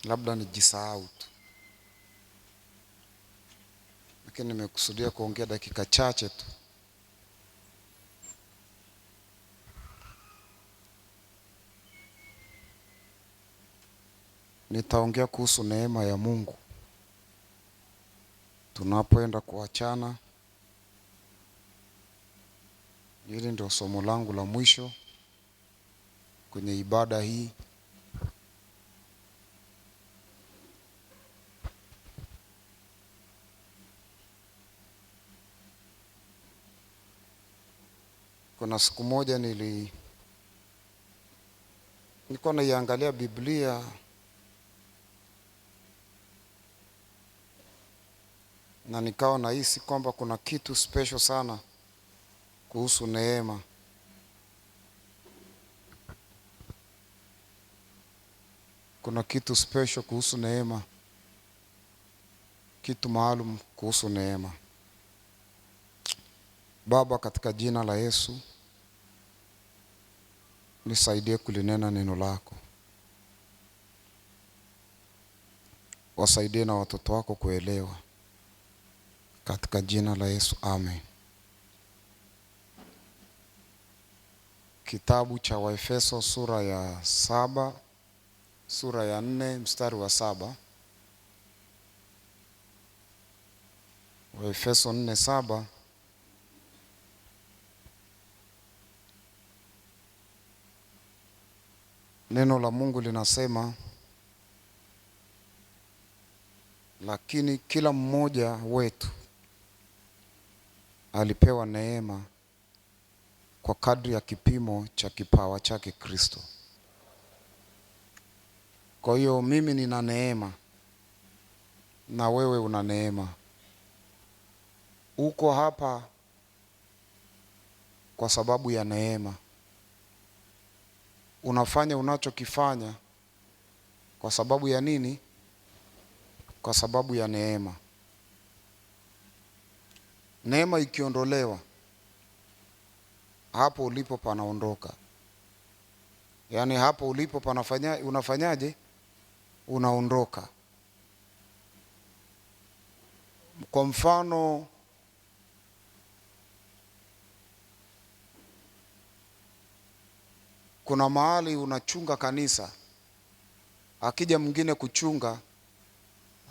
labda nijisahau tu, lakini nimekusudia kuongea dakika chache tu. Nitaongea kuhusu neema ya Mungu tunapoenda kuachana. Hili ndio somo langu la mwisho kwenye ibada hii. Kuna siku moja nilikuwa naiangalia Biblia na nikawa nahisi kwamba kuna kitu special sana kuhusu neema. Kuna kitu special kuhusu neema, kitu maalum kuhusu neema. Baba, katika jina la Yesu, nisaidie kulinena neno lako. Wasaidie na watoto wako kuelewa. Katika jina la Yesu, amen. Kitabu cha Waefeso sura ya 4 mstari wa 7. Waefeso 4:7. Neno la Mungu linasema, lakini kila mmoja wetu alipewa neema kwa kadri ya kipimo cha kipawa chake Kristo. Kwa hiyo mimi nina neema na wewe una neema. Uko hapa kwa sababu ya neema. Unafanya unachokifanya kwa sababu ya nini? Kwa sababu ya neema. Neema ikiondolewa, hapo ulipo panaondoka. Yaani hapo ulipo unafanyaje? Unaondoka. Kwa mfano, kuna mahali unachunga kanisa, akija mwingine kuchunga,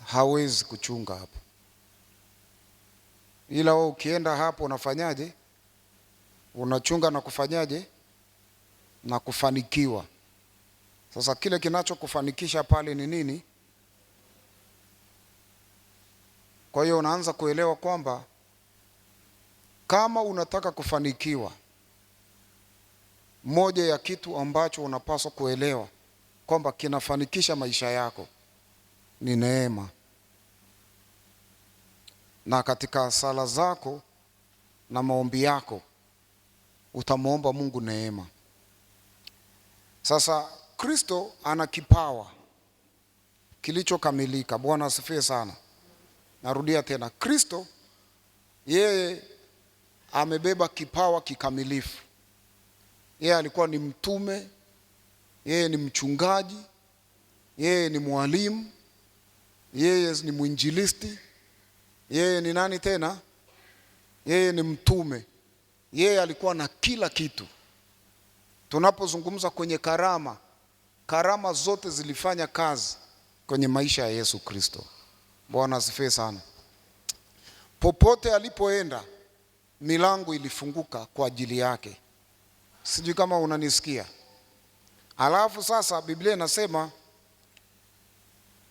hawezi kuchunga hapo. Ila wewe ukienda hapo unafanyaje? Unachunga na kufanyaje? Na kufanikiwa. Sasa kile kinachokufanikisha pale ni nini? Kwa hiyo unaanza kuelewa kwamba kama unataka kufanikiwa, moja ya kitu ambacho unapaswa kuelewa kwamba kinafanikisha maisha yako ni neema. Na katika sala zako na maombi yako utamwomba Mungu neema. Sasa Kristo ana kipawa kilichokamilika. Bwana asifiwe sana. Narudia tena, Kristo yeye amebeba kipawa kikamilifu. Yeye alikuwa ni mtume, yeye ni mchungaji, yeye ni mwalimu, yeye ni mwinjilisti, yeye ni nani tena? Yeye ni mtume. Yeye alikuwa na kila kitu. Tunapozungumza kwenye karama zote zilifanya kazi kwenye maisha ya Yesu Kristo. Bwana asifiwe sana. Popote alipoenda, milango ilifunguka kwa ajili yake. Sijui kama unanisikia. Alafu sasa Biblia inasema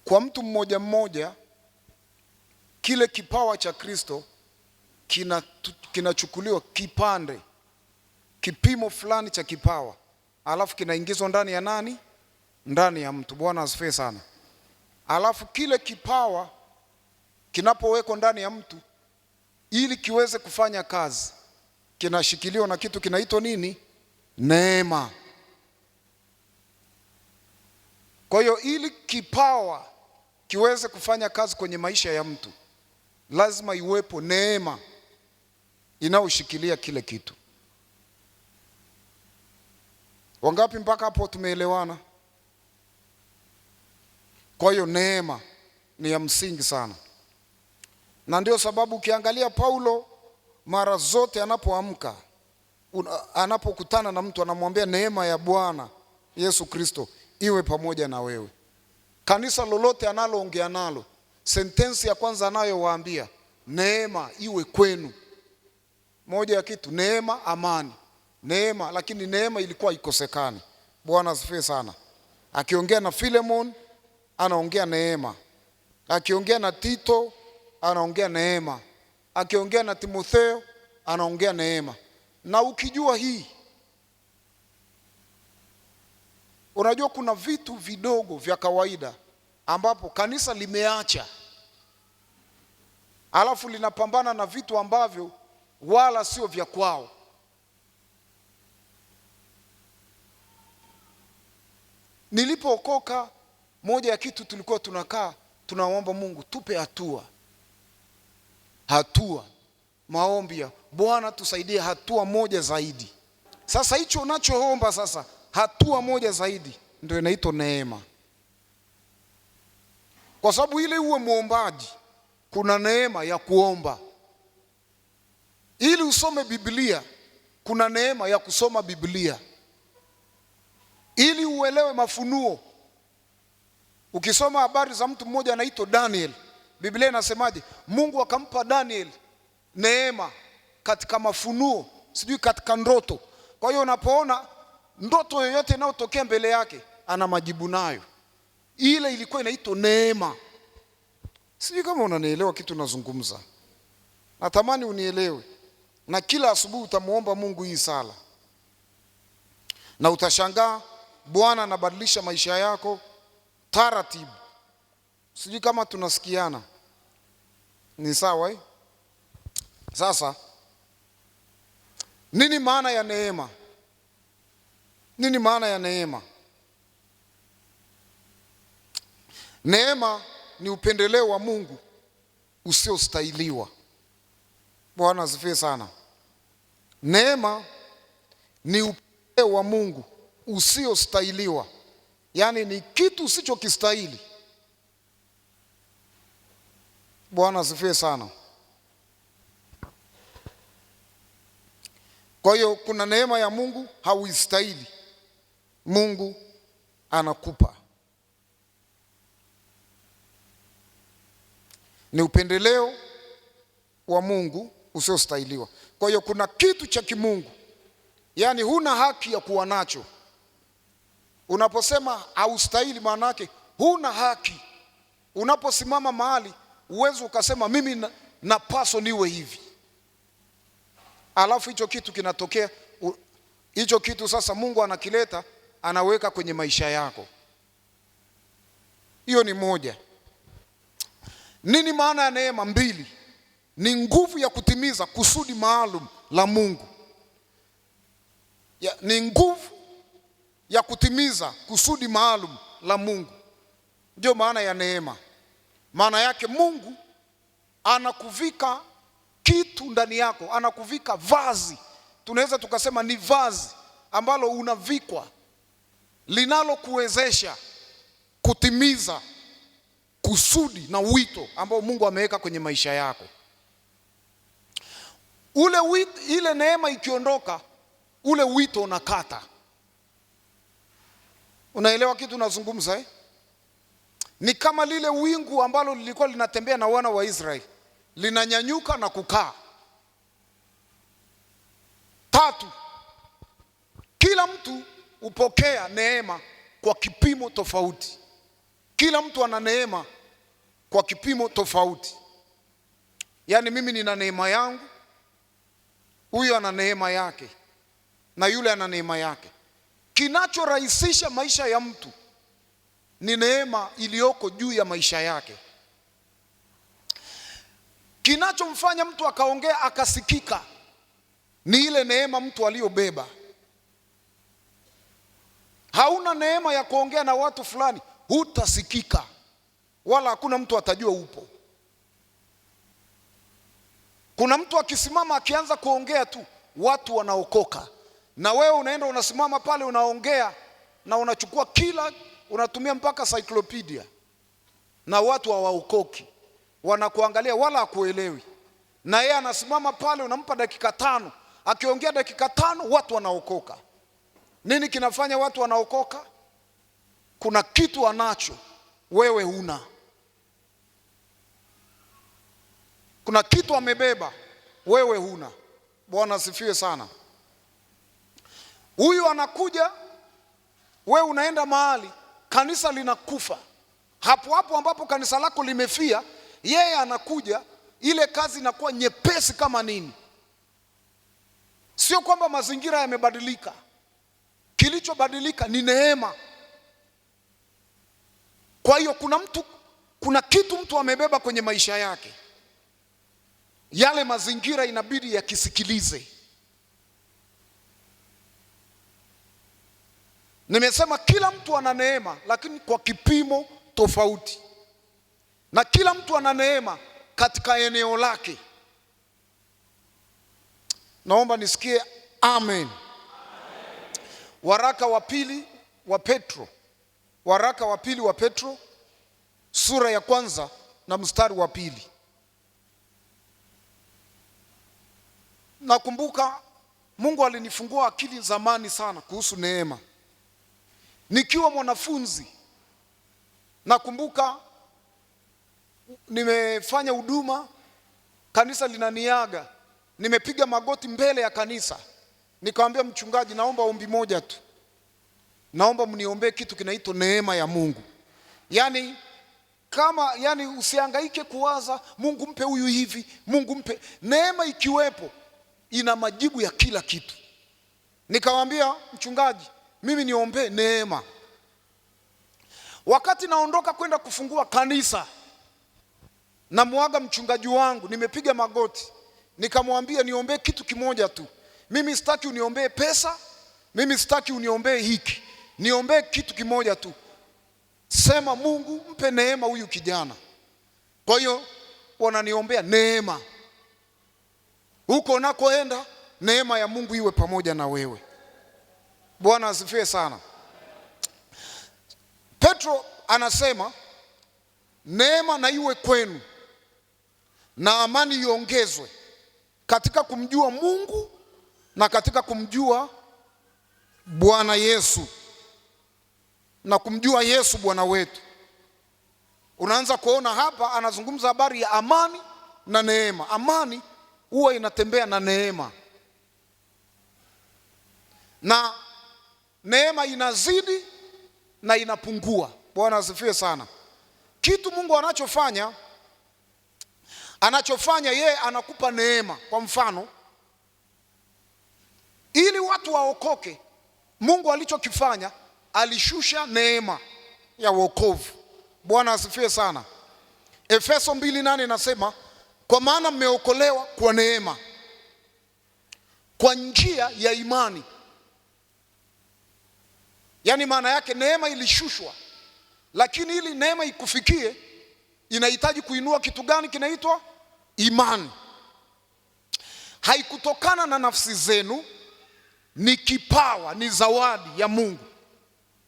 kwa mtu mmoja mmoja kile kipawa cha Kristo kinachukuliwa kipande, kipimo fulani cha kipawa, alafu kinaingizwa ndani ya nani? Ndani ya mtu. Bwana asifiwe sana. Alafu kile kipawa kinapowekwa ndani ya mtu, ili kiweze kufanya kazi, kinashikiliwa na kitu kinaitwa nini? Neema. Kwa hiyo ili kipawa kiweze kufanya kazi kwenye maisha ya mtu, lazima iwepo neema inayoshikilia kile kitu. Wangapi mpaka hapo tumeelewana? Kwa hiyo neema ni ya msingi sana, na ndio sababu ukiangalia Paulo mara zote anapoamka, anapokutana na mtu anamwambia neema ya Bwana Yesu Kristo iwe pamoja na wewe. Kanisa lolote analoongea nalo, sentensi ya kwanza anayowaambia neema iwe kwenu. Moja ya kitu, neema, amani, neema. Lakini neema ilikuwa ikosekani. Bwana asifiwe sana. Akiongea na Filemon anaongea neema, akiongea na Tito anaongea neema, akiongea na Timotheo anaongea neema. Na ukijua hii, unajua kuna vitu vidogo vya kawaida ambapo kanisa limeacha, alafu linapambana na vitu ambavyo wala sio vya kwao. Nilipookoka, moja ya kitu tulikuwa tunakaa tunaomba Mungu tupe hatua, maombi ya Bwana tusaidie hatua moja zaidi. Sasa hicho unachoomba sasa, hatua moja zaidi, ndio inaitwa neema. Kwa sababu ile uwe muombaji, kuna neema ya kuomba. Ili usome Biblia, kuna neema ya kusoma Biblia. Ili uelewe mafunuo, ukisoma habari za mtu mmoja anaitwa Daniel, Biblia inasemaje? Mungu akampa Daniel neema katika mafunuo, sijui katika ndoto. Kwa hiyo unapoona ndoto yoyote inayotokea mbele yake, ana majibu nayo. Ile ilikuwa inaitwa neema. Sijui kama unanielewa kitu nazungumza. Natamani unielewe. Na kila asubuhi utamuomba Mungu hii sala, na utashangaa Bwana anabadilisha maisha yako taratibu. Sijui kama tunasikiana. Ni sawa eh? Sasa nini maana ya neema? Nini maana ya neema? Neema ni upendeleo wa Mungu usiostahiliwa. Bwana asifiwe sana. Neema ni upendeleo wa Mungu usiostahiliwa, yaani ni kitu usichokistahili. Bwana asifiwe sana. Kwa hiyo kuna neema ya Mungu hauistahili, Mungu anakupa. Ni upendeleo wa Mungu usiostahiliwa. Kwa hiyo kuna kitu cha kimungu, yaani huna haki ya kuwa nacho. Unaposema haustahili, maana yake huna haki. Unaposimama mahali, uwezo ukasema mimi napaswa niwe hivi, alafu hicho kitu kinatokea. Hicho kitu sasa Mungu anakileta, anaweka kwenye maisha yako. Hiyo ni moja. Nini maana ya neema? Mbili, ni nguvu ya kutimiza kusudi maalum la Mungu. Ni nguvu ya kutimiza kusudi maalum la Mungu. Ndio maana ya neema. Maana yake Mungu anakuvika kitu ndani yako, anakuvika vazi. Tunaweza tukasema ni vazi ambalo unavikwa, linalokuwezesha kutimiza kusudi na wito ambao Mungu ameweka kwenye maisha yako. Ile neema ikiondoka, ule wito unakata. Unaelewa kitu nazungumza eh? Ni kama lile wingu ambalo lilikuwa linatembea na wana wa Israeli, linanyanyuka na kukaa. Tatu, kila mtu upokea neema kwa kipimo tofauti. Kila mtu ana neema kwa kipimo tofauti. Yaani mimi nina neema yangu, huyo ana neema yake, na yule ana neema yake. Kinachorahisisha maisha ya mtu ni neema iliyoko juu ya maisha yake. Kinachomfanya mtu akaongea akasikika ni ile neema mtu aliyobeba. Hauna neema ya kuongea na watu fulani, hutasikika, wala hakuna mtu atajua upo. Kuna mtu akisimama akianza kuongea tu, watu wanaokoka, na wewe unaenda unasimama pale unaongea na unachukua unatumia mpaka encyclopedia. na watu hawaokoki, wanakuangalia wala hakuelewi, na yeye anasimama pale, unampa dakika 5, akiongea dakika 5 watu wanaokoka. Nini kinafanya watu wanaokoka? Kuna kitu anacho wewe huna. Kuna kitu amebeba wewe huna. Bwana asifiwe sana. Huyu anakuja, wewe unaenda mahali kanisa linakufa, hapo hapo ambapo kanisa lako limefia, yeye anakuja, ile kazi inakuwa nyepesi kama nini. Sio kwamba mazingira yamebadilika, kilichobadilika ni neema. Kwa hiyo kuna kitu mtu amebeba kwenye maisha yake, yale mazingira inabidi yakisikilize. Nimesema kila mtu ana neema, lakini kwa kipimo tofauti, na kila mtu ana neema katika eneo lake. Naomba nisikie amen. Waraka wa pili wa Petro sura ya 1 na mstari wa 2. Nakumbuka Mungu alinifungua akili zamani sana kuhusu neema. Nikiwa mwanafunzi, nakumbuka nimefanya huduma, kanisa linaniaga, nimepiga magoti mbele ya kanisa, nikamwambia mchungaji, naomba ombi moja tu, naomba mniombee kitu kinaitwa neema ya Mungu. Yani usihangaike kuwaza Mungu mpe huyu hivi, Mungu mpe. Neema ikiwepo ina majibu ya kila kitu. Nikamwambia mchungaji, mimi niombee neema. Wakati naondoka kwenda kufungua kanisa, na muaga mchungaji wangu, nimepiga magoti, nikamwambia niombee kitu kimoja tu. Mimi sitaki uniombee pesa, mimi sitaki uniombee hiki, niombee kitu kimoja tu. Sema Mungu mpe neema huyu kijana. Kwa hiyo wananiombea neema. Huko unakoenda, neema ya Mungu iwe pamoja na wewe. Bwana asifiwe sana. Petro anasema neema na iwe kwenu na amani iongezwe katika kumjua Mungu na katika kumjua Bwana Yesu, na kumjua Yesu Bwana wetu. Unaanza kuona hapa anazungumza habari ya amani na neema. Amani huwa inatembea na neema, na neema inazidi na inapungua. Bwana asifiwe sana. Kitu Mungu anachofanya yeye anakupa neema. Kwa mfano, ili watu waokoke, Mungu alichokifanya, alishusha neema ya wokovu. Bwana asifiwe sana. Efeso 2:8 inasema, kwa maana mmeokolewa kwa neema, kwa njia ya imani. Yaani maana yake neema ilishushwa, lakini ili neema ikufikie inahitaji kuinua kitu gani? Kinaitwa imani. Haikutokana na nafsi zenu, ni kipawa, ni zawadi ya Mungu,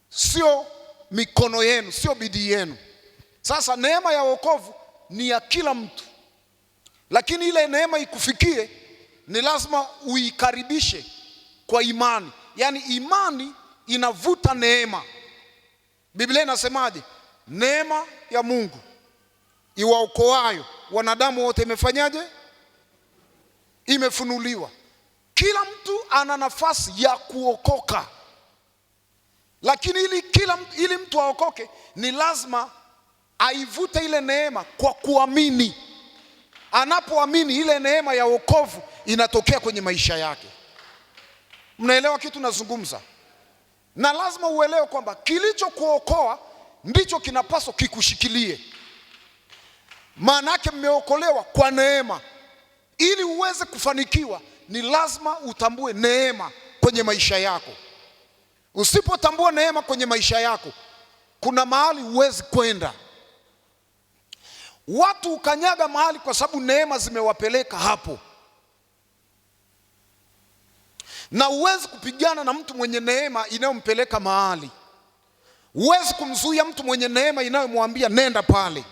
sio mikono yenu, sio bidii yenu. Sasa neema ya wokovu ni ya kila mtu, lakini ile neema ikufikie ni lazima uikaribishe kwa imani. Yaani imani inavuta neema. Biblia inasemaje? Neema ya Mungu iwaokoayo wanadamu wote imefanyaje? Imefunuliwa. Kila mtu ana nafasi ya kuokoka, lakini ili mtu aokoke ni lazima aivute ile neema kwa kuamini. Anapoamini, ile neema ya wokovu inatokea kwenye maisha yake. Mnaelewa kitu nazungumza? Na lazima uelewe kwamba kilichokuokoa ndicho kinapaswa kikushikilie. Maana yake mmeokolewa kwa neema. Ili uweze kufanikiwa ni lazima utambue neema kwenye maisha yako. Usipotambua neema kwenye maisha yako, kuna mahali huwezi kwenda. Watu ukanyaga mahali kwa sababu neema zimewapeleka hapo. Na huwezi kupigana na mtu mwenye neema inayompeleka mahali. Huwezi kumzuia mtu mwenye neema inayomwambia nenda pale,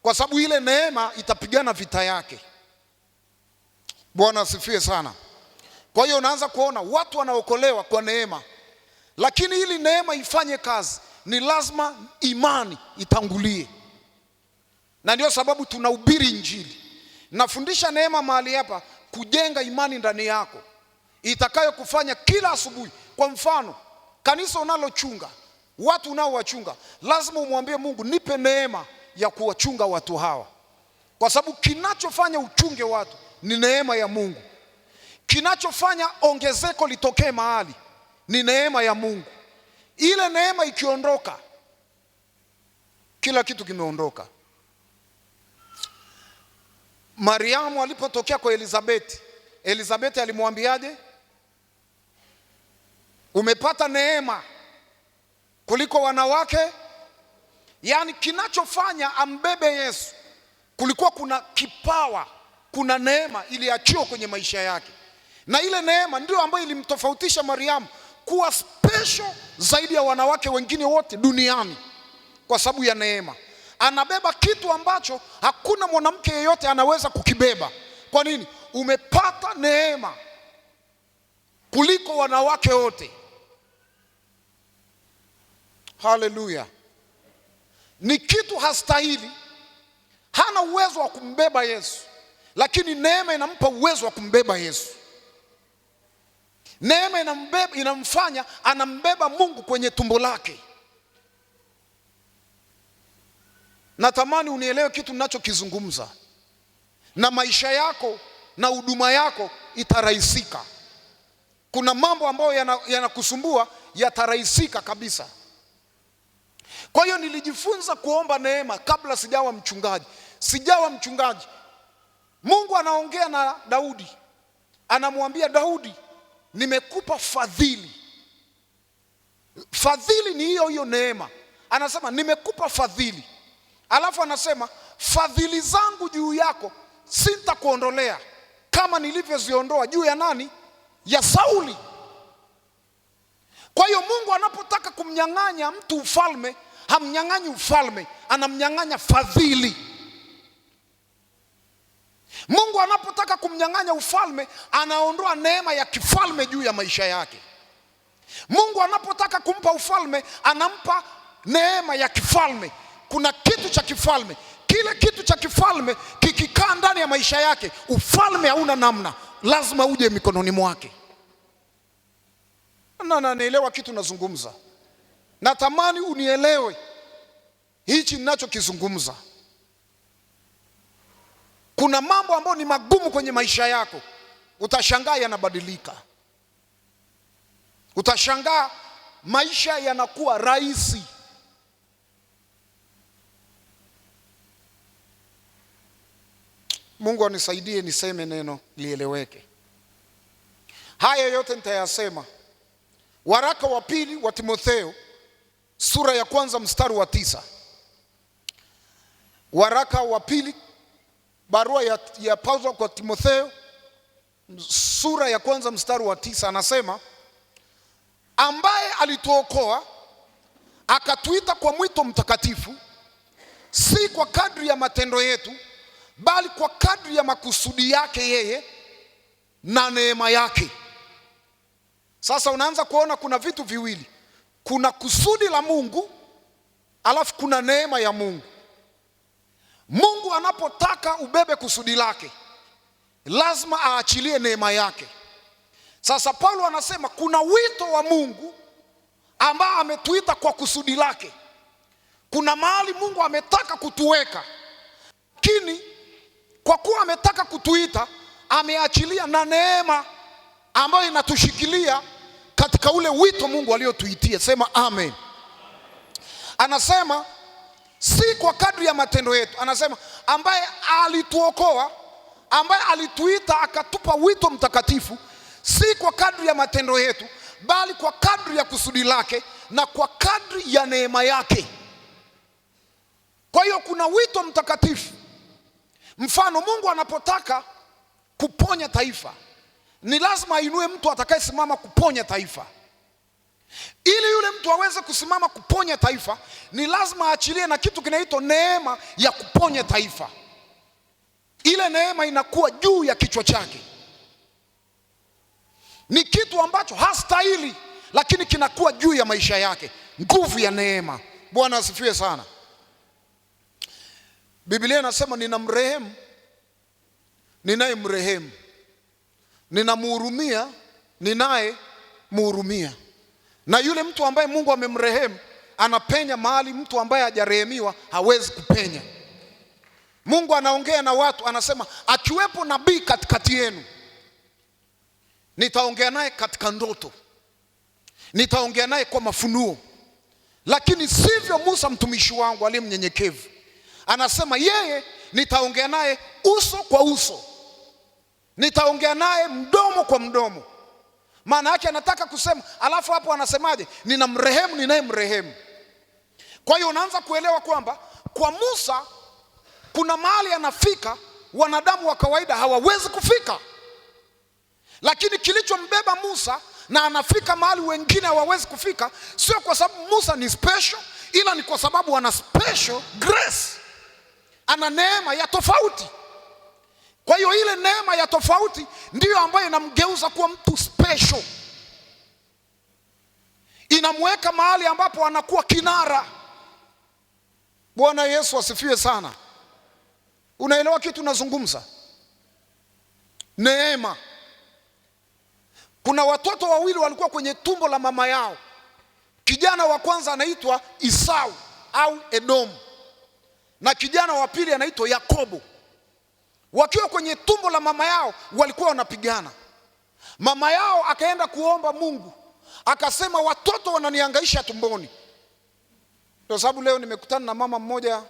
kwa sababu ile neema itapigana vita yake. Bwana asifiwe sana. Kwa hiyo unaanza kuona watu wanaokolewa kwa neema, lakini ili neema ifanye kazi ni lazima imani itangulie. Na ndio sababu tunahubiri Injili. Nafundisha neema mahali hapa kujenga imani ndani yako itakayo kufanya kila asubuhi. Kwa mfano, kanisa unalochunga, watu unaowachunga, lazima umwambie Mungu, nipe neema ya kuwachunga watu hawa, kwa sababu kinachofanya uchunge watu ni neema ya Mungu. Kinachofanya ongezeko litokee mahali ni neema ya Mungu. Ile neema ikiondoka, kila kitu kimeondoka. Mariamu alipotokea kwa Elizabeti alimwambiaje? Umepata neema kuliko wanawake. Yaani kinachofanya ambebe Yesu, kulikuwa kuna kipawa, kuna neema iliachiwa kwenye maisha yake. Na ile neema ndio ambayo ilimtofautisha Mariamu kuwa special zaidi ya wanawake wengine wote duniani, kwa sababu ya neema. Anabeba kitu ambacho hakuna mwanamke yeyote anaweza kukibeba. Kwa nini? Umepata neema kuliko wanawake wote. Haleluya. Ni kitu hastahili, hana uwezo wa kumbeba Yesu, lakini neema inampa uwezo wa kumbeba Yesu. Neema inamfanya anambeba Mungu kwenye tumbo lake. Natamani unielewe kitu ninachokizungumza, na maisha yako na huduma yako itarahisika. Kuna mambo ambayo yanakusumbua yatarahisika kabisa. Kwa hiyo nilijifunza kuomba neema kabla sijawa mchungaji. Mungu anaongea na Daudi, anamwambia Daudi, nimekupa fadhili. Fadhili ni hiyo neema. Anasema nimekupa fadhili. Alafu anasema fadhili zangu juu yako sitakuondolea kama nilivyoziondoa juu ya nani? Ya Sauli. Kwa hiyo Mungu anapotaka kumnyang'anya mtu ufalme, hamnyang'anyi ufalme, anamnyang'anya fadhili. Mungu anapotaka kumnyang'anya ufalme, anaondoa neema ya kifalme juu ya maisha yake. Mungu anapotaka kumpa ufalme, anampa neema ya kifalme. Kuna kitu cha kifalme, kile kitu cha kifalme kikikaa ndani ya maisha yake, ufalme hauna namna, lazima uje mikononi mwake. Na naelewa kitu nazungumza. Natamani unielewe hichi ninachokizungumza. Kuna mambo ambayo ni magumu kwenye maisha yako, utashangaa yanabadilika. Utashangaa maisha yanakuwa rahisi. Mungu anisaidie niseme neno lieleweke. Haya yote nitayasema. Waraka wa pili wa Timotheo sura ya 1 mstari wa 9. Waraka wa pili, barua ya Paulo kwa Timotheo sura ya 1 mstari wa 9, anasema ambaye alituokoa akatuita kwa mwito mtakatifu, si kwa kadri ya matendo yetu, bali kwa kadri ya makusudi yake yeye na neema yake. Sasa unaanza kuona kuna vitu viwili. Kuna kusudi la Mungu, alafu kuna neema ya Mungu. Mungu anapotaka ubebe kusudi lake, lazima aachilie neema yake. Sasa Paulo anasema kuna wito wa Mungu ambao ametuita kwa kusudi lake. Kuna mahali Mungu ametaka kutuweka, lakini kwa kuwa ametaka kutuita, ameachilia na neema ambayo inatushikilia katika ule wito Mungu aliotuitia. Sema amen. Anasema si kwa kadri ya matendo yetu. Anasema ambaye alituokoa, ambaye alituita akatupa wito mtakatifu, si kwa kadri ya matendo yetu, bali kwa kadri ya kusudi lake na kwa kadri ya neema yake. Kwa hiyo kuna wito mtakatifu. Mfano, Mungu anapotaka kuponya taifa, ni lazima ainue mtu atakayesimama kuponya taifa. Ili yule mtu aweze kusimama kuponya taifa, ni lazima aachilie na kitu kinaitwa neema ya kuponya taifa. Ile neema inakuwa juu ya kichwa chake. Ni kitu ambacho hastahili, lakini kinakuwa juu ya maisha yake. Nguvu ya neema. Bwana asifiwe sana. Biblia inasema ninamrehemu ninayemrehemu, ninamhurumia ninayemhurumia. Na yule mtu ambaye Mungu amemrehemu anapenya mahali mtu ambaye hajarehemiwa hawezi kupenya. Mungu anaongea na watu, anasema akiwepo nabii katikati yenu, nitaongea naye katika ndoto, nitaongea naye kwa mafunuo. Lakini sivyo Musa mtumishi wangu aliye mnyenyekevu. Anasema yeye nitaongea naye uso kwa uso, nitaongea naye mdomo kwa mdomo. Maana yake anataka kusema, alafu hapo anasemaje? Ninamrehemu ninayemrehemu. Kwa hiyo unaanza kuelewa kwamba kwa Musa kuna mahali anafika wanadamu wa kawaida hawawezi kufika. Lakini kilichombeba Musa na anafika mahali wengine hawawezi kufika, sio kwa sababu Musa ni special, ila ni kwa sababu ana special grace. Ana neema ya tofauti. Kwa hiyo ile neema ya tofauti ndiyo ambayo inamgeuza kuwa mtu special. Inamweka mahali ambapo anakuwa kinara. Bwana Yesu asifiwe sana. Unaelewa kitu nazungumza? Neema. Kuna watoto wawili walikuwa kwenye tumbo la mama yao. Kijana wa kwanza anaitwa Esau au Edomu, na kijana wa pili anaitwa Yakobo. Wakiwa kwenye tumbo la mama yao walikuwa wanapigana. Mama yao akaenda kuomba Mungu, akasema watoto wananihangaisha tumboni. Kwa sababu leo nimekutana na mama mmoja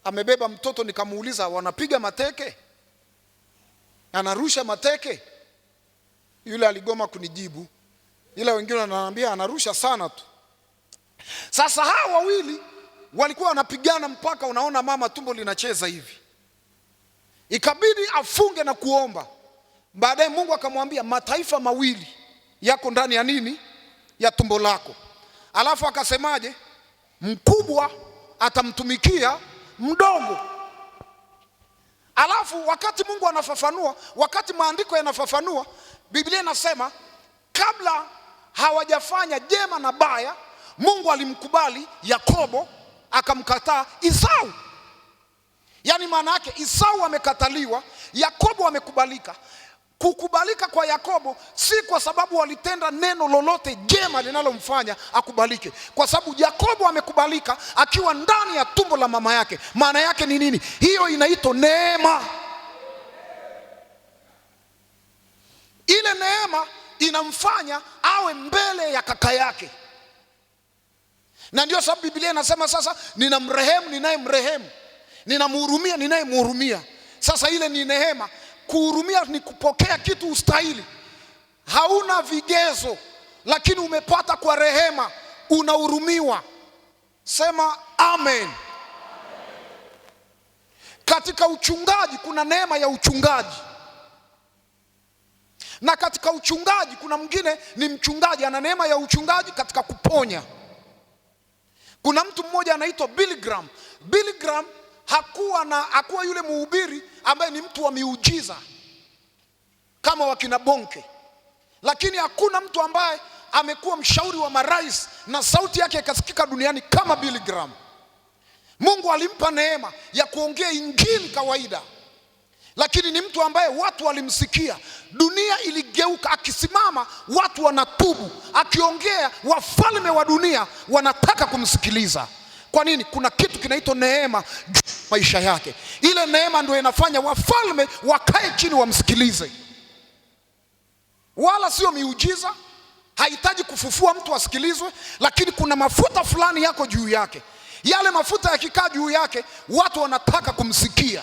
amebeba mtoto, nikamuuliza wanapiga mateke? Anarusha mateke? Yule aligoma kunijibu, ila wengine wananiambia anarusha sana tu. Sasa hawa wawili walikuwa wanapigana mpaka unaona mama tumbo linacheza hivi. Ikabidi afunge na kuomba. Baadaye Mungu akamwambia mataifa mawili yako ndani ya nini? Ya tumbo lako. Alafu akasemaje? Mkubwa atamtumikia mdogo. Alafu wakati Mungu anafafanua, wakati maandiko yanafafanua, Biblia inasema kabla hawajafanya jema na baya, Mungu alimkubali Yakobo, akamkataa Esau. Yaani maana yake Esau amekataliwa, Yakobo amekubalika. Kukubalika kwa Yakobo si kwa sababu walitenda neno lolote jema linalomfanya akubalike. Kwa sababu Yakobo amekubalika akiwa ndani ya tumbo la mama yake. Maana yake ni nini? Hiyo inaitwa neema. Ile neema inamfanya awe mbele ya kaka yake. Na ndio sababu Biblia inasema sasa ninamrehemu ninayemrehemu, ninamhurumia ninayemhurumia. Sasa ile ni neema. Kuhurumia ni kupokea kitu ustahili. Hauna vigezo, lakini umepata kwa rehema, unahurumiwa. Sema amen. Katika uchungaji kuna neema ya uchungaji. Na katika uchungaji kuna mwingine ni mchungaji, ana neema ya uchungaji katika kuponya. Kuna mtu mmoja anaitwa Billy Graham. Billy Graham hakuwa yule mhubiri ambaye ni mtu wa miujiza kama wakina Bonke. Lakini hakuna mtu ambaye amekuwa mshauri wa marais na sauti yake ikasikika duniani kama Billy Graham. Mungu alimpa neema ya kuongea injili kawaida, lakini ni mtu ambaye watu walimsikia. Dunia iligeuka, akisimama watu wanatubu, akiongea wafalme wa dunia wanataka kumsikiliza. Kwa nini? Kuna kitu kinaitwa neema maisha yake. Ile neema ndio inafanya wafalme wakae chini wamsikilize. Wala sio miujiza, hahitaji kufufua mtu asikilizwe, lakini kuna mafuta fulani yako juu yake. Yale mafuta yakikaa juu yake, watu wanataka kumsikia.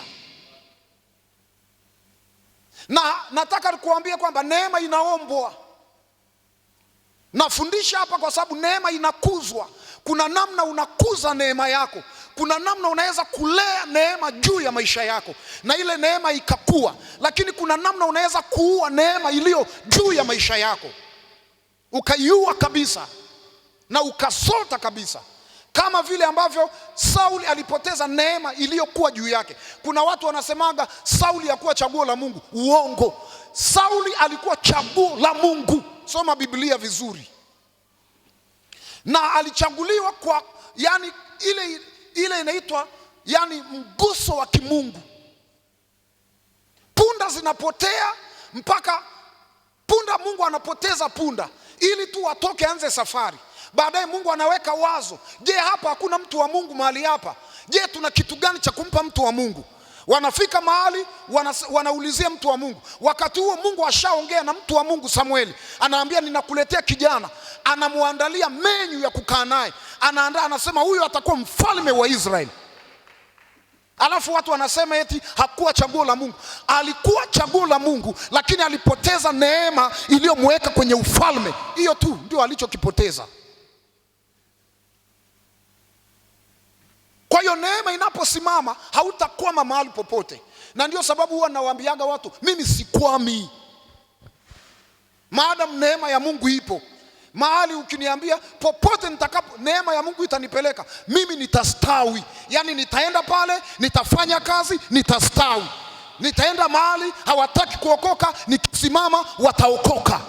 Na nataka kukuambia kwamba neema inaombwa. Nafundisha hapa kwa sababu neema inakuzwa. Kuna namna unakuza neema yako. Kuna namna unaweza kulea neema juu ya maisha yako na ile neema ikakua. Lakini kuna namna unaweza kuua neema iliyo juu ya maisha yako, ukaiua kabisa. na ukasota kabisa, kama vile ambavyo Sauli alipoteza neema iliyokuwa juu yake. Kuna watu wanasemaga Sauli hakuwa chaguo la Mungu. Uongo. Sauli alikuwa chaguo la Mungu. Soma Biblia vizuri. Na alichaguliwa kwa yani ile inaitwa yani mguso wa kimungu. Punda zinapotea mpaka punda, Mungu anapoteza punda ili tu watoke anze safari. Baadaye Mungu anaweka wazo, je, hapa hakuna mtu wa Mungu mahali hapa? Je, tuna kitu gani cha kumpa mtu wa Mungu? Wanafika mahali wanaulizia mtu wa Mungu. Wakati huo Mungu ashaongea na mtu wa Mungu Samueli. Anaambia ninakuletea kijana. Anamuandalia menyu ya kukaa naye. Anaandaa, anasema huyu atakuwa mfalme wa Israeli. Alafu watu wanasema eti hakuwa chaguo la Mungu. Alikuwa chaguo la Mungu, lakini alipoteza neema iliyomweka kwenye ufalme. Hiyo tu ndio alichokipoteza. Kwa hiyo neema inaposimama hautakwama mahali popote. Na ndio sababu huwa nawaambiaga watu, mimi sikwami maadamu neema ya Mungu ipo. Mahali ukiniambia popote nitakapo neema ya Mungu itanipeleka, mimi nitastawi. Yani nitaenda pale, nitafanya kazi, nitastawi. Nitaenda mahali hawataki kuokoka, nikisimama wataokoka.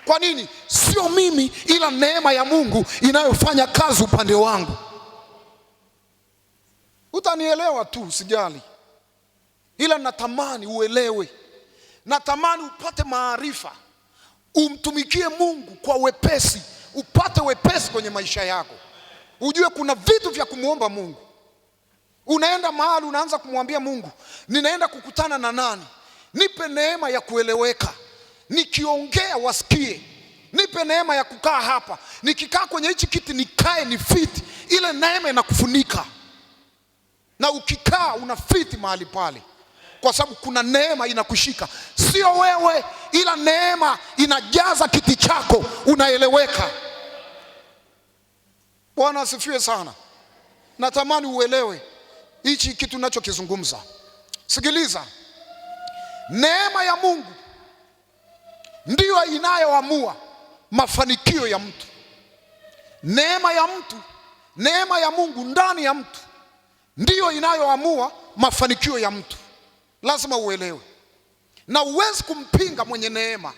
Kwa nini? Sio mimi, ila neema ya Mungu inayofanya kazi upande wangu. Utanielewa tu, usijali. Ila natamani uelewe. Natamani upate maarifa. Umtumikie Mungu kwa wepesi. Upate wepesi kwenye maisha yako. Ujue kuna vitu vya kumuomba Mungu. Unaenda mahali unaanza kumwambia Mungu, ninaenda kukutana na nani? Nipe neema ya kueleweka. Nikiongea wasikie. Nipe neema ya kukaa hapa. Nikikaa kwenye hichi kiti nikae ni fiti. Ile neema inakufunika. Na ukikaa unafiti mahali pale. Kwa sababu kuna neema inakushika. Sio wewe, ila neema inajaza kiti chako, unaeleweka. Bwana asifiwe sana. Natamani uelewe hichi kitu ninachokizungumza. Sikiliza. Neema ya Mungu ndiyo inayoamua mafanikio ya mtu. Neema ya mtu, neema ya Mungu ndani ya mtu ndiyo inayoamua mafanikio ya mtu. Lazima uelewe. Na huwezi kumpinga mwenye neema.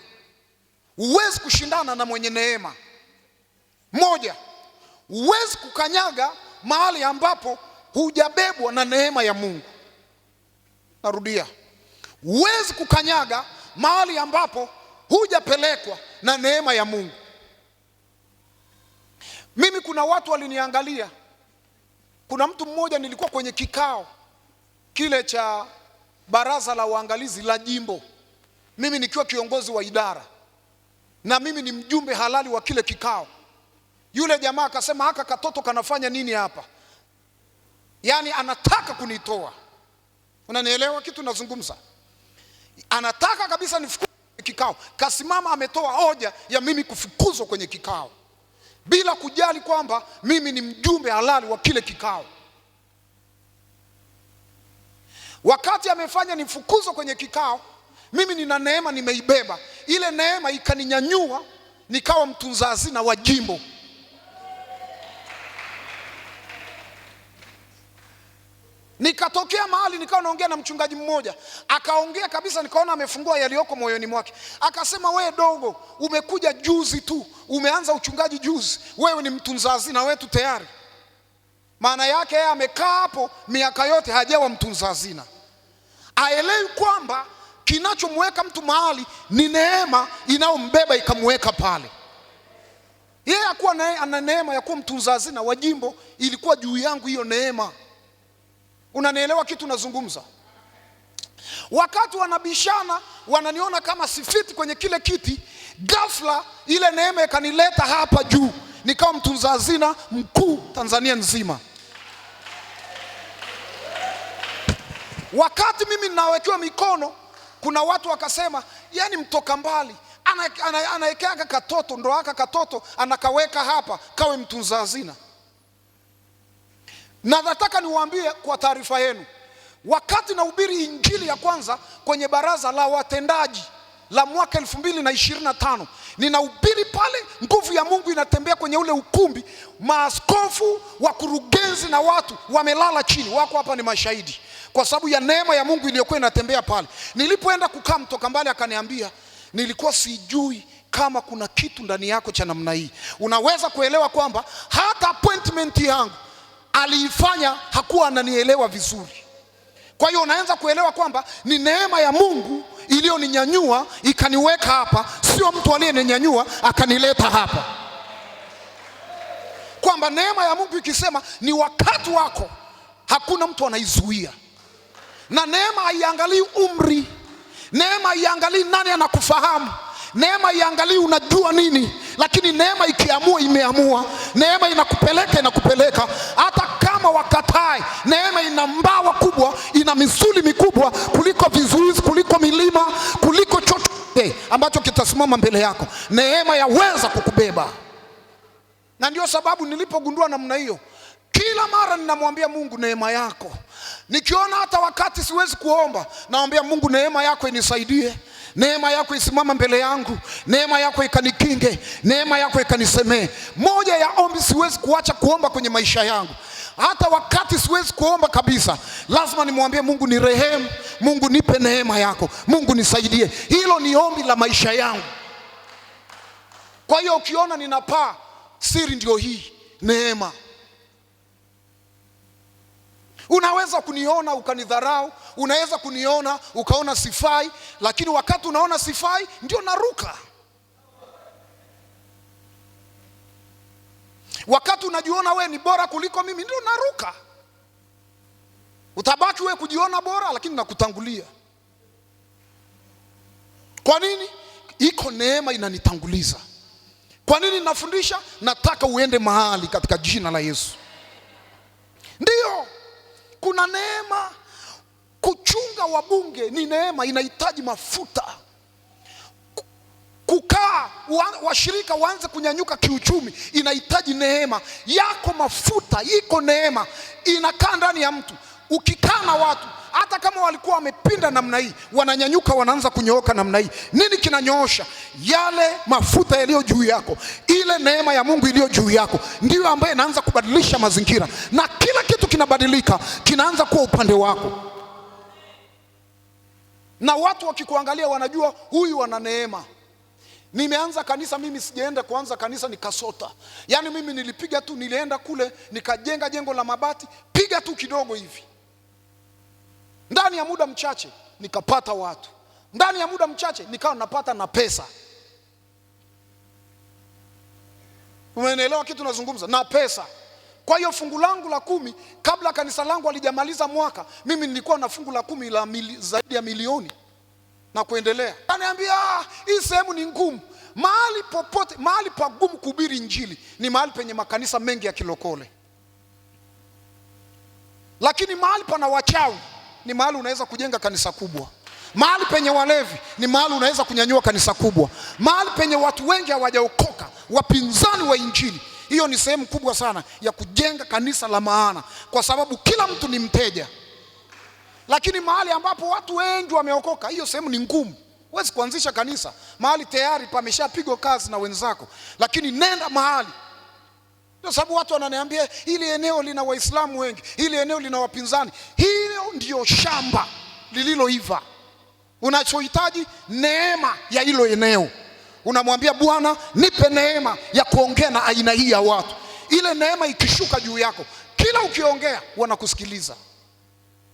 Huwezi kushindana na mwenye neema. Moja, huwezi kukanyaga mahali ambapo hujabebwa na neema ya Mungu. Narudia. Huwezi kukanyaga mahali ambapo hujapelekwa na neema ya Mungu. Mimi kuna watu waliniangalia. Kuna mtu mmoja nilikuwa kwenye kikao kile cha baraza la uangalizi la jimbo. Mimi nikiwa kiongozi wa idara. Na mimi ni mjumbe halali wa kile kikao. Yule jamaa akasema haka katoto kanafanya nini hapa? Yani anataka kunitoa. Unanielewa kitu nazungumza? Anataka kabisa nifukuzwe kwenye kikao. Kasimama ametoa hoja ya mimi kufukuzwa kwenye kikao. Bila kujali kwamba mimi ni mjumbe halali wa kile kikao. Wakati amefanya nifukuzwe kwenye kikao, mimi nina neema nimeibeba. Ile neema ikaninyanyua nikawa mtunza hazina wa jimbo. Nikatokea mahali nikawa naongea na mchungaji mmoja. Akaongea kabisa, nikaona amefungua yaliyoko moyoni mwake. Akasema, wewe dogo, umekuja juzi tu, umeanza uchungaji juzi, wewe ni mtunza hazina wetu tayari. Maana yake yeye amekaa hapo miaka yote hajawa mtunza hazina. Aelewi kwamba kinachomweka mtu mahali ni neema inayombeba ikamweka pale. Yeye hakuwa ana neema ya kuwa mtunza hazina wa jimbo, ilikuwa juu yangu hiyo neema. Unanielewa kitu nazungumza? Wakati wanabishana, wananiona kama sifiti kwenye kile kiti, ghafla ile neema ikanileta hapa juu, nikawa mtunza hazina mkuu Tanzania nzima. Wakati mimi ninawekewa mikono, kuna watu wakasema, yani mtoka mbali, anaekeaga katoto, ndo haka katoto anakaweka hapa kawe mtunza hazina. Na nataka niwaambie kwa taarifa yenu, wakati nahubiri injili ya kwanza kwenye baraza la watendaji la mwaka 2025 ninahubiri pale, nguvu ya Mungu inatembea kwenye ule ukumbi, maaskofu, wakurugenzi na watu wamelala chini, wako hapa ni mashahidi, kwa sababu ya neema ya Mungu iliyokuwa inatembea pale. Nilipoenda kukaa, mtoka mbali akaniambia, nilikuwa sijui kama kuna kitu ndani yako cha namna hii. Unaweza kuelewa kwamba hata appointment yangu aliifanya hakuwa ananielewa vizuri. Kwa hiyo unaanza kuelewa kwamba ni neema ya Mungu iliyoninyanyua ikaniweka hapa, sio mtu aliyeninyanyua akanileta hapa. Kwamba neema ya Mungu ikisema ni wakati wako, hakuna mtu anaizuia. Na neema haiangalii umri, neema haiangalii nani anakufahamu, neema haiangalii unajua nini, lakini neema ikiamua imeamua. Neema inakupeleka hata kama wakatai. Neema ina mbawa kubwa, ina misuli mikubwa kuliko vizuizi, kuliko milima, kuliko chochote ambacho kitasimama mbele yako. Neema yaweza kukubeba. Na ndio sababu nilipogundua namna hiyo, kila mara ninamwambia Mungu, neema yako. Nikiona hata wakati siwezi kuomba, naambia Mungu, neema yako inisaidie, neema yako isimama mbele yangu, neema yako ikanikinge, neema yako ikanisemee. Moja ya ombi siwezi kuacha kuomba kwenye maisha yangu. Hata wakati siwezi kuomba kabisa, lazima nimwambie Mungu, ni rehemu, Mungu nipe neema yako, Mungu nisaidie. Hilo ni ombi la maisha yangu. Kwa hiyo ukiona ninapaa, siri ndio hii, neema. Unaweza kuniona ukanidharau, unaweza kuniona ukaona sifai, lakini wakati unaona sifai ndio naruka. Wakati unajiona we ni bora kuliko mimi ndio naruka. Utabaki we kujiona bora, lakini nakutangulia. Kwa nini? Iko neema inanitanguliza. Kwa nini nafundisha? Nataka uende mahali katika jina la Yesu. Ndio, kuna neema. Kuchunga wabunge ni neema, inahitaji mafuta. Kukaa washirika waanze kunyanyuka kiuchumi inahitaji neema. Yako mafuta, iko neema inakaa ndani ya mtu. Ukikaa na watu, hata kama walikuwa wamepinda namna hii, wananyanyuka, wanaanza kunyooka namna hii. Nini kinanyoosha? Yale mafuta yaliyo juu yako. Ile neema ya Mungu iliyo juu yako ndiyo ambayo inaanza kubadilisha mazingira, na kila kitu kinabadilika, kinaanza kuwa upande wako. Na watu wakikuangalia wanajua huyu ana neema. Nimeanza kanisa, mimi sijaenda kuanza kanisa nikasota. Yaani mimi nilipiga tu, nilienda kule nikajenga jengo la mabati, piga tu kidogo hivi. Ndani ya muda mchache nikapata watu. Ndani ya muda mchache nikawa napata na pesa. Umeelewa kitu nazungumza? Na pesa. Kwa hiyo fungu langu la 10 kabla kanisa langu halijamaliza mwaka, mimi nilikuwa na fungu la 10 la zaidi ya milioni na kuendelea. Ananiambia hii sehemu ni ngumu. Mahali popote, mahali pagumu kuhubiri injili ni mahali penye makanisa mengi ya kilokole. Lakini mahali pana wachawi ni mahali unaweza kujenga kanisa kubwa. Mahali penye walevi ni mahali unaweza kunyanyua kanisa kubwa. Mahali penye watu wengi hawajaokoka, wapinzani wa injili, hiyo ni sehemu kubwa sana ya kujenga kanisa la maana, kwa sababu kila mtu ni mteja. Lakini mahali ambapo watu wengi wameokoka, hiyo sehemu ni ngumu. Huwezi kuanzisha kanisa mahali tayari pameshapigwa kazi na wenzako. Lakini nenda mahali, kwa sababu watu wananiambia hili eneo lina Waislamu wengi, hili eneo lina wapinzani. Hilo ndio shamba lililoiva. Unachohitaji neema ya hilo eneo. Unamwambia Bwana, nipe neema ya kuongea na aina hii ya watu. Ile neema ikishuka juu yako, kila ukiongea wanakusikiliza,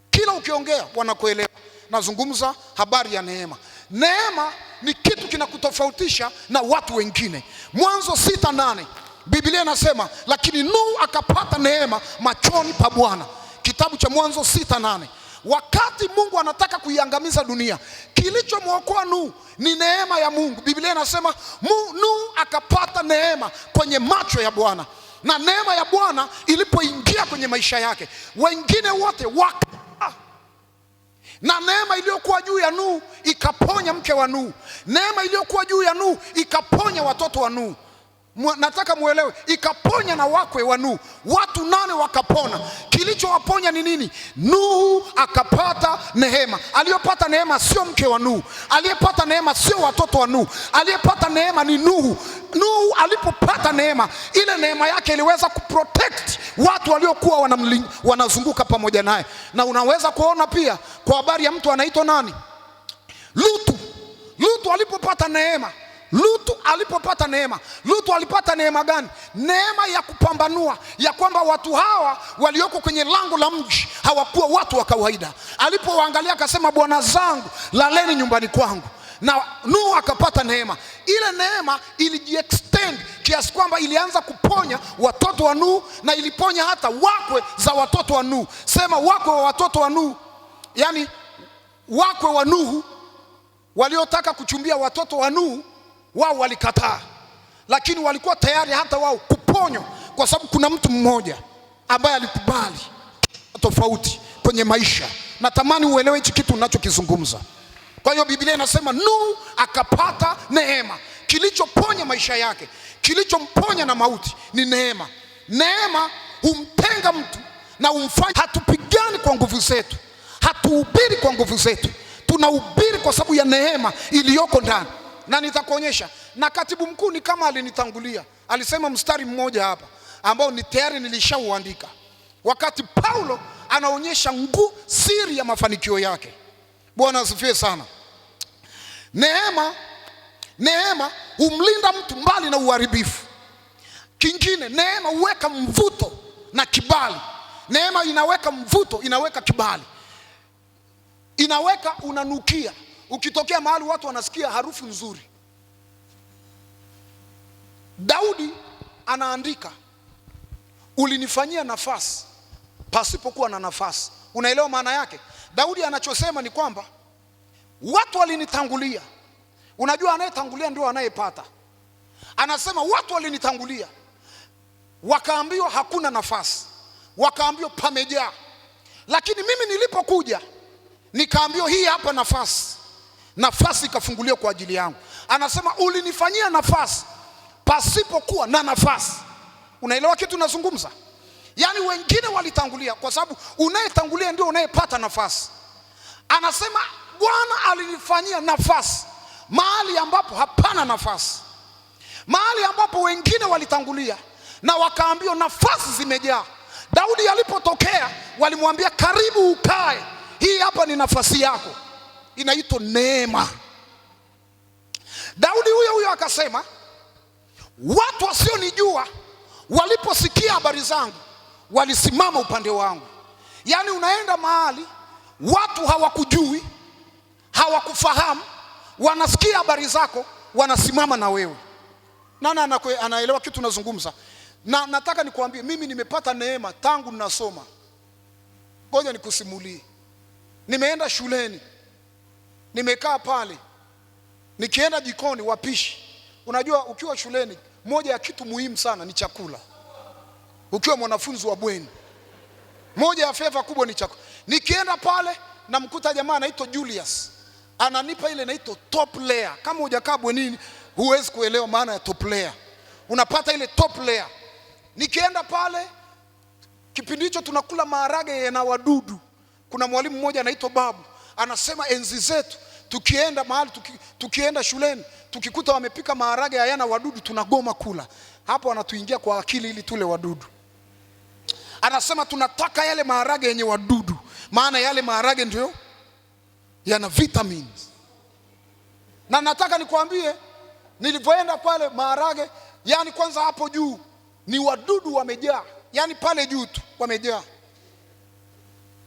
kila ukiongea wanakuelewa. Nazungumza habari ya neema. Neema ni kitu kinakutofautisha na watu wengine. Mwanzo 6:8 Biblia inasema, lakini Nuhu akapata neema machoni pa Bwana. Kitabu cha Mwanzo 6:8. Wakati Mungu anataka kuiangamiza dunia, kilichomwokoa Nuhu ni neema ya Mungu. Biblia inasema Nuhu akapata neema kwenye macho ya Bwana. Na neema ya Bwana ilipoingia kwenye maisha yake, wengine wote na neema iliyokuwa juu ya Nuhu ikaponya mke wa Nuhu. Neema iliyokuwa juu ya Nuhu ikaponya watoto wa Nuhu. Nataka muelewe, ikaponya na wakwe wa Nuhu. Watu 8 wakapona. Kilichowaponya ni nini? Nuhu akapata neema. Aliyopata neema sio mke wa Nuhu, aliyepata neema sio watoto wa Nuhu, aliyepata neema ni Nuhu. Nuhu alipopata neema, ile neema yake iliweza kuprotect watu waliokuwa wanazunguka pamoja naye. Na unaweza kuona pia kwa habari ya mtu anaitwa nani? Lutu. Lutu alipopata neema, Lutu alipata neema gani? Neema ya kupambanua ya kwamba watu hawa walioko kwenye lango la mji hawakuwa watu wa kawaida. Alipowaangalia akasema, bwana zangu laleni nyumbani kwangu. Na Nuhu akapata neema. Ile neema ilijiextend kiasi kwamba ilianza kuponya watoto wa Nuhu, na iliponya hata wakwe za watoto wa Nuhu. Sema wakwe wa watoto wa Nuhu, yani wakwe wa Nuhu waliotaka kuchumbia watoto wa Nuhu, wao walikataa, lakini walikuwa tayari hata wao kuponywa, kwa sababu kuna mtu mmoja ambaye alikubali tofauti kwenye maisha. Natamani uelewe hichi kitu ninachokizungumza. Kwa hiyo Biblia inasema Nuhu akapata neema. Kilichoponya maisha yake, kilichomponya na mauti ni neema. Neema humtenga mtu na humfanya. Hatupigani kwa nguvu zetu, hatuhubiri kwa nguvu zetu, tunahubiri kwa sababu ya neema iliyoko ndani. Na nitakuonyesha, na katibu mkuu ni kama alinitangulia, alisema mstari mmoja hapa ambao ni tayari nilishauandika, wakati Paulo anaonyesha siri ya mafanikio yake. Bwana asifiwe sana. Neema humlinda mtu mbali na uharibifu. Kingine, neema huweka mvuto na kibali. Neema inaweka mvuto, inaweka kibali, inaweka unanukia. Ukitokea mahali watu wanasikia harufu nzuri. Daudi anaandika, ulinifanyia nafasi pasipokuwa na nafasi. Unaelewa maana yake? Daudi anachosema ni kwamba watu walinitangulia. Unajua anayetangulia ndio anayepata. Anasema watu walinitangulia, wakaambiwa hakuna nafasi, wakaambiwa pamejaa, lakini mimi nilipokuja nikaambiwa hii hapa nafasi ikafunguliwa kwa ajili yangu. Anasema ulinifanyia nafasi pasipokuwa na nafasi. Unaelewa kitu nazungumza? Yaani wengine walitangulia, kwa sababu unayetangulia ndio unayepata nafasi. Anasema Bwana alinifanyia nafasi mahali ambapo hapana nafasi, mahali ambapo wengine walitangulia na wakaambiwa nafasi zimejaa. Daudi alipotokea walimwambia karibu ukae, hii hapa ni nafasi yako, inaitwa neema. Daudi huyo akasema watu wasionijua waliposikia habari zangu walisimama upande wangu. Yaani unaenda mahali watu hawakujui, hawakufahamu, wanasikia habari zako, wanasimama na wewe. Nani anaelewa kitu nazungumza? Na nataka nikuambie, mimi nimepata neema tangu ninasoma. Ngoja nikusimulie. Nimeenda shuleni, nimekaa pale, nikienda jikoni wapishi. Unajua ukiwa shuleni moja ya kitu muhimu sana ni chakula. Ukiwa mwanafunzi wa bweni, moja ya favor kubwa ni chakula. Nikienda pale namkuta jamaa anaitwa Julius, ananipa ile inaitwa top layer. Kama hujakaa bwenini huwezi kuelewa maana ya top layer. Unapata ile top layer. Nikienda pale, kipindi hicho tunakula maharage yana wadudu. Kuna mwalimu mmoja anaitwa Babu, anasema enzi zetu tukienda mahali tukienda shuleni tukikuta wamepika maharage hayana wadudu tunagoma kula. Hapo anatuingia kwa akili ili tule wadudu. Anasema tunataka yale maharage yenye wadudu, maana yale maharage ndio yana vitamins. Na nataka nikwambie, nilipoenda pale maharage, yani kwanza hapo juu ni wadudu wamejaa, yani pale juu tu wamejaa.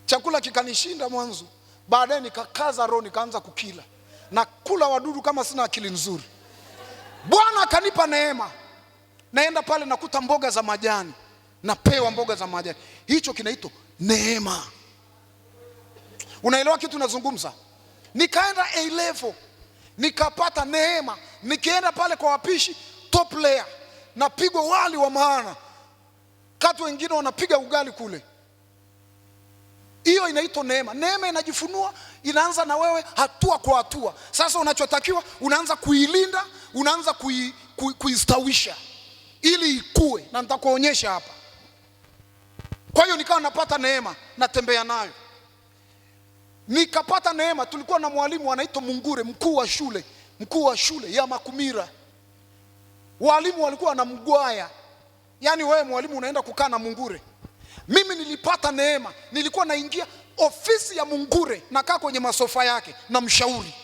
Chakula kikanishinda mwanzo, baadaye nikakaza roho nikaanza kukila na kula wadudu kama sina akili nzuri. Bwana akanipa neema, naenda pale nakuta mboga za majani, napewa mboga za majani. Hicho kinaitwa neema. Unaelewa kitu nazungumza? Nikaenda A level, nikapata neema. Nikienda pale kwa wapishi top layer, napigwa wali wa maana, katu wengine wanapiga ugali kule. Hiyo inaitwa neema. Neema inajifunua, inaanza na wewe hatua kwa hatua. Sasa unachotakiwa unaanza kuilinda, unaanza kuistawisha. ili ikue, na nitakuonyesha hapa. Kwa hiyo nikawa napata neema, natembea nayo. Nikapata neema, tulikuwa na mwalimu anaitwa Mungure, mkuu wa shule ya Makumira. Walimu walikuwa wanamgwaya. Yaani wewe mwalimu unaenda kukaa na Mungure. Mimi nilipata neema, nilikuwa naingia ofisi ya Mungure, nakaa kwenye masofa yake na mshauri.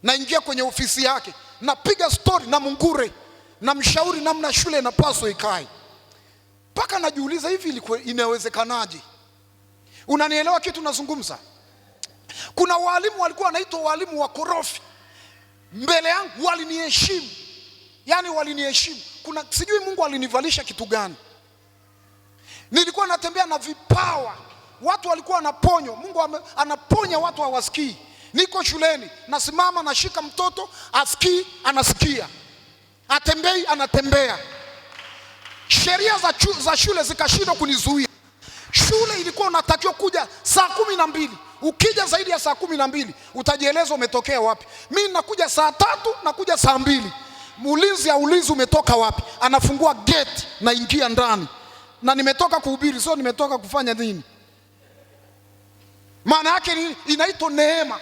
Naingia kwenye ofisi yake, napiga story na Mungure na mshauri namna shule inapaswa ikae. Paka najiuliza hivi ilikuwa inawezekanaje? Unanielewa kitu nazungumza? Kuna walimu walikuwa wanaitwa walimu wa korofi. Mbele yangu waliniheshimu. Yaani waliniheshimu. Kuna sijui Mungu alinivalisha kitu gani. Nilikuwa natembea na vipawa. Watu walikuwa wanaponywa. Mungu anaponya watu hawasikii. Niko shuleni, nasimama nashika mtoto, asikii, anasikia. Atembei, anatembea. Sheria za shule zikashindwa kunizuia. Shule ilikuwa unatakiwa kuja saa 12. Ukija zaidi ya saa 12 utajieleza umetokea wapi. Mimi nakuja saa 3, nakuja saa 2. Mulinzi aulizi umetoka wapi. Anafungua gate na ingia ndani. Na nimetoka kuhubiri, sio nimetoka kufanya nini. Maana yake inaitwa neema.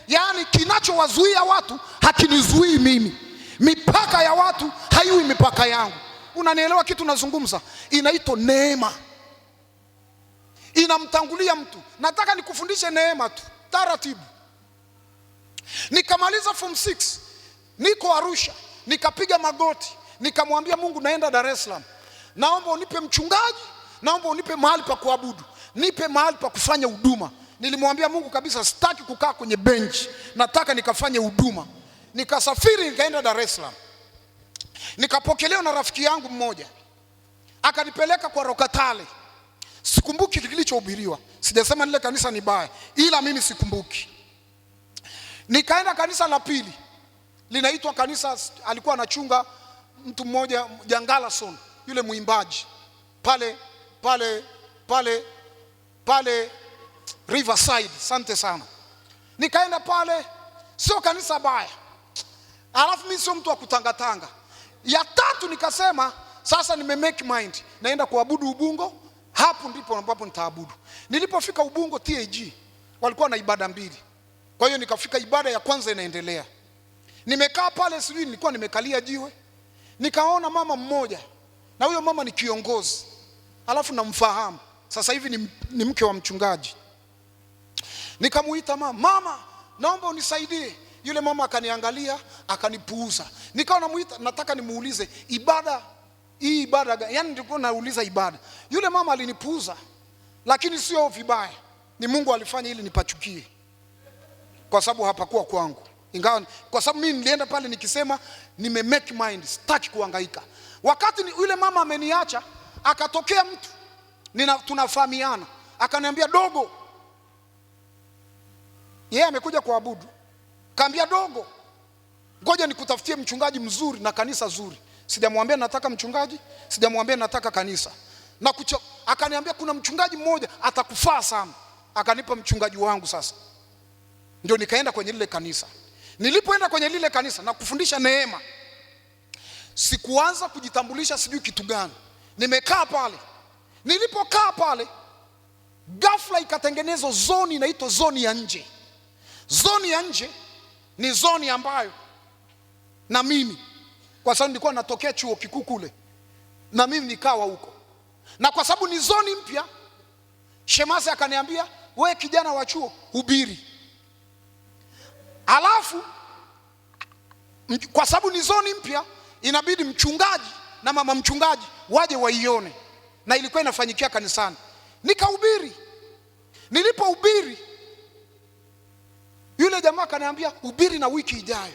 Yaani kinachowazuia watu hakinizuii mimi. Mipaka ya watu haiwi mipaka yangu. Unanielewa kitu nazungumza? Inaitwa neema. Inamtangulia mtu. Nataka nikufundishe neema tu, taratibu. Nikamaliza form 6. Niko Arusha, nikapiga magoti, nikamwambia Mungu naenda Dar es Salaam. Naomba unipe mchungaji, naomba unipe mahali pa kuabudu, nipe mahali pa kufanya huduma. Nilimwambia Mungu kabisa sitaki kukaa kwenye bench, nataka nikafanye huduma. Nikasafiri nikaenda Dar es Salaam. Nikapokelewa na rafiki yangu mmoja. Akanipeleka kwa Rokatale. Sikumbuki kilichohubiriwa. Sijasema lile kanisa ni baya, ila mimi sikumbuki. Nikaenda kanisa la pili. Linaitwa kanisa, alikuwa anachunga mtu mmoja Jangalason, yule muimbaji. Pale Riverside, asante sana. Nikaenda pale, sio kanisa baya. Alafu mimi sio mtu wa kutangatanga. Ya tatu nikasema sasa nimemake mind, naenda kuabudu Ubungo. Hapo ndipo ambapo nitaabudu. Nilipofika Ubungo TAG walikuwa na ibada 2. Kwa hiyo nikafika ibada ya kwanza inaendelea. Nimekaa pale, sijui nilikuwa nimekalia jiwe. Nikaona mama mmoja, na huyo mama ni kiongozi. Alafu namfahamu. Sasa hivi ni mke wa mchungaji. Nikamuita mama, naomba unisaidie. Yule mama akaniangalia, akanipuuza. Nikawa namuita, nataka nimuulize hii ibada gani? Yaani nilikuwa nauliza ibada. Yule mama alinipuuza, lakini sio vibaya. Ni Mungu alifanya ili nipachukie. Kwa sababu hapakuwa kwangu. Ingawa kwa sababu mimi nilienda pale nikisema make mind, sitaki kuhangaika. Wakati yule mama ameniacha, akatokea mtu tunafahamiana. Akaniambia dogo. Yeye amekuja kuabudu. Kaambia dogo, ngoja nikutafutie mchungaji mzuri na kanisa zuri. Sijamwambia nataka mchungaji, sijamwambia nataka kanisa. Akaniambia kuna mchungaji mmoja atakufaa sana. Akanipa mchungaji wangu sasa. Ndio nikaenda kwenye lile kanisa. Nilipoenda kwenye lile kanisa na kufundisha neema, sikuanza kujitambulisha sijui kitu gani. Nimekaa pale. Nilipokaa pale, ghafla ikatengenezwa zoni inaitwa zoni ya nje. Zoni ya nje ni zoni ambayo na mimi, kwa sababu nilikuwa natokea chuo kikuu kule, na mimi nikawa huko. Na kwa sababu ni zoni mpya, shemasi akaniambia, wewe kijana wa chuo hubiri. Alafu kwa sababu ni zoni mpya, inabidi mchungaji na mama mchungaji waje waione. Na ilikuwa inafanyikia kanisani. Nikahubiri. Nilipohubiri, yule jamaa akaniambia hubiri na wiki ijayo.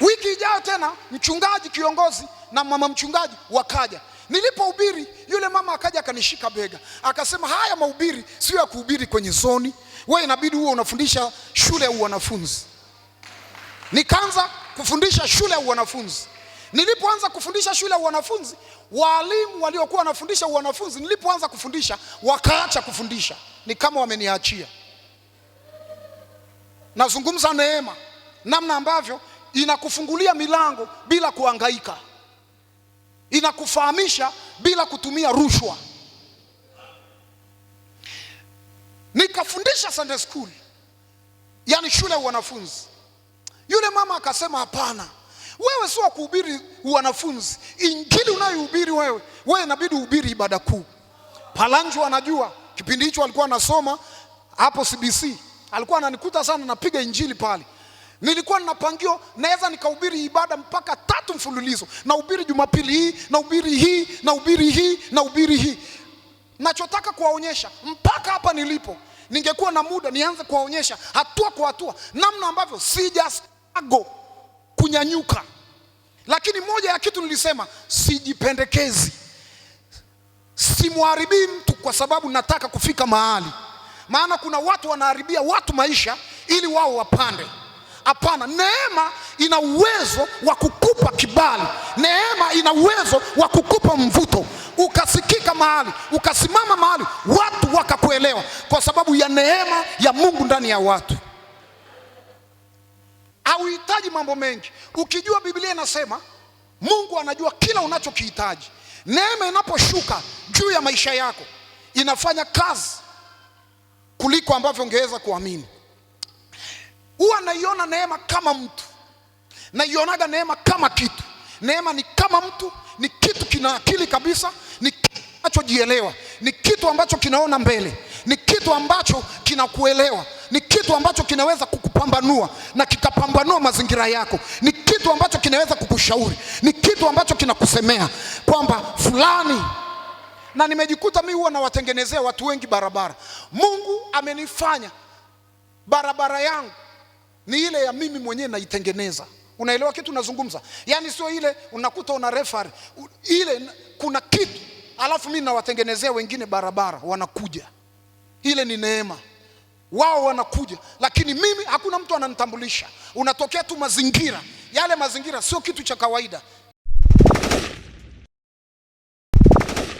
Wiki ijayo tena mchungaji kiongozi na mama mchungaji wakaja. Nilipohubiri, yule mama akaja akanishika bega. Akasema haya mahubiri sio ya kuhubiri kwenye zoni. Wewe inabidi uwe unafundisha shule ya wanafunzi. Nikaanza kufundisha shule ya wanafunzi. Nilipoanza kufundisha shule ya wanafunzi, walimu waliokuwa wanafundisha wanafunzi, nilipoanza kufundisha wakaacha kufundisha. Ni kama wameniachia. Nazungumza neema, namna ambavyo inakufungulia milango bila kuhangaika, inakufahamisha bila kutumia rushwa. Nikafundisha Sunday school, yani shule ya wanafunzi. Yule mama akasema, hapana, wewe sio kuhubiri wanafunzi. Injili unayohubiri wewe inabidi uhubiri ibada kuu. Palanjo anajua kipindi hicho alikuwa anasoma hapo CBC. Alikuwa ananikuta sana napiga injili pale. Nilikuwa ninapangio naweza nikahubiri ibada mpaka 3 mfululizo. Nahubiri Jumapili hii, nahubiri hii, nahubiri hii, nahubiri hii. Nachotaka kuwaonyesha mpaka hapa nilipo, ningekuwa na muda nianze kuwaonyesha hatua kwa hatua namna ambavyo sijasago kunyanyuka. Lakini moja ya kitu nilisema, sijipendekezi. Simuharibii mtu kwa sababu nataka kufika mahali. Maana kuna watu wanaharibia watu maisha ili wao wapande. Hapana, neema ina uwezo wa kukupa kibali. Neema ina uwezo wa kukupa mvuto. Ukasikika mahali, ukasimama mahali, watu wakakuelewa kwa sababu ya neema ya Mungu ndani ya watu. Hauhitaji mambo mengi. Ukijua Biblia inasema Mungu anajua kila unachokihitaji. Neema inaposhuka juu ya maisha yako inafanya kazi kuliko ambavyo ungeweza kuamini. Huwa naiona neema kama mtu, naionaga neema kama kitu. Neema ni kama mtu, ni kitu kina akili kabisa, ni kitu kinachojielewa, ni kitu ambacho kinaona mbele, ni kitu ambacho kinakuelewa, ni kitu ambacho kinaweza kukupambanua na kikapambanua mazingira yako, ni kitu ambacho kinaweza kukushauri, ni kitu ambacho kinakusemea kwamba fulani. Na nimejikuta mimi huwa nawatengenezea watu wengi barabara. Mungu amenifanya barabara yangu ni ile ya mimi mwenyewe naitengeneza. Unaelewa kitu nazungumza? Yani sio ile unakuta una referee ile, kuna kitu alafu mimi nawatengenezea wengine barabara wanakuja. Ile ni neema. Wao wanakuja lakini mimi hakuna mtu ananitambulisha. Unatokea tu mazingira. Yale mazingira sio kitu cha kawaida,